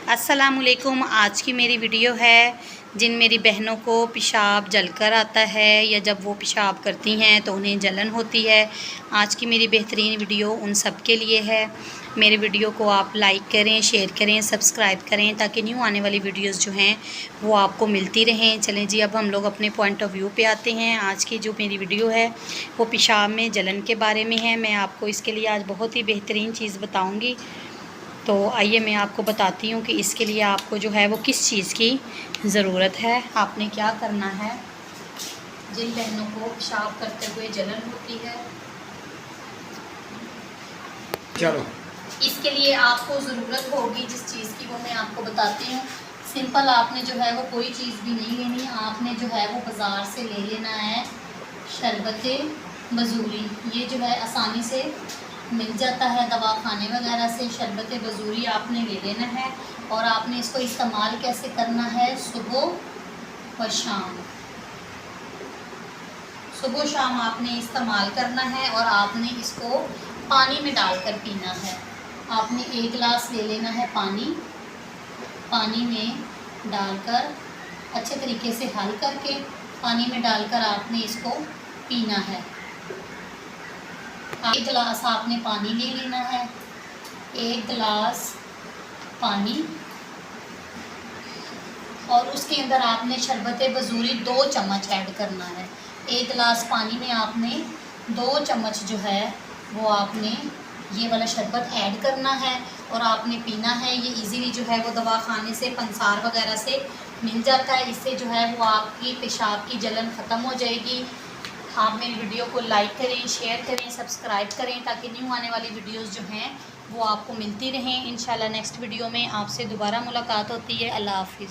अस्सलामुअलैकुम। आज की मेरी वीडियो है जिन मेरी बहनों को पेशाब जलकर आता है या जब वो पेशाब करती हैं तो उन्हें जलन होती है। आज की मेरी बेहतरीन वीडियो उन सब के लिए है। मेरे वीडियो को आप लाइक करें, शेयर करें, सब्सक्राइब करें ताकि न्यू आने वाली वीडियोस जो हैं वो आपको मिलती रहें। चलें जी, अब हम लोग अपने पॉइंट ऑफ व्यू पे आते हैं। आज की जो मेरी वीडियो है वो पेशाब में जलन के बारे में है। मैं आपको इसके लिए आज बहुत ही बेहतरीन चीज़ बताऊँगी। तो आइए मैं आपको बताती हूँ कि इसके लिए आपको जो है वो किस चीज़ की ज़रूरत है। आपने क्या करना है, जिन बहनों को पेशाब करते हुए जलन होती है, चलो इसके लिए आपको ज़रूरत होगी जिस चीज़ की वो मैं आपको बताती हूँ। सिंपल आपने जो है वो कोई चीज़ भी नहीं लेनी। आपने जो है वो बाज़ार से ले लेना है शरबत बजूरी। ये जो है आसानी से मिल जाता है दवाखाने वगैरह से। शरबत बजूरी आपने ले लेना है और आपने इसको इस्तेमाल कैसे करना है, सुबह व शाम। सुबह शाम आपने इस्तेमाल करना है और आपने इसको पानी में डालकर पीना है। आपने 1 गिलास ले लेना है पानी। पानी में डालकर अच्छे तरीके से हल करके पानी में डालकर आपने इसको पीना है। 1 गिलास आपने पानी ले लेना है। 1 गिलास पानी और उसके अंदर आपने शरबत बजूरी 2 चम्मच ऐड करना है। 1 गिलास पानी में आपने 2 चम्मच जो है वो आपने ये वाला शरबत ऐड करना है और आपने पीना है। ये इजीली जो है वो दवाखाने से, पंसार वगैरह से मिल जाता है। इससे जो है वो आपकी पेशाब की जलन ख़त्म हो जाएगी। आप मेरी वीडियो को लाइक करें, शेयर करें, सब्सक्राइब करें ताकि न्यू आने वाली वीडियोस जो हैं वो आपको मिलती रहें। इंशाल्लाह नेक्स्ट वीडियो में आपसे दोबारा मुलाकात होती है। अल्लाह हाफ़िज़।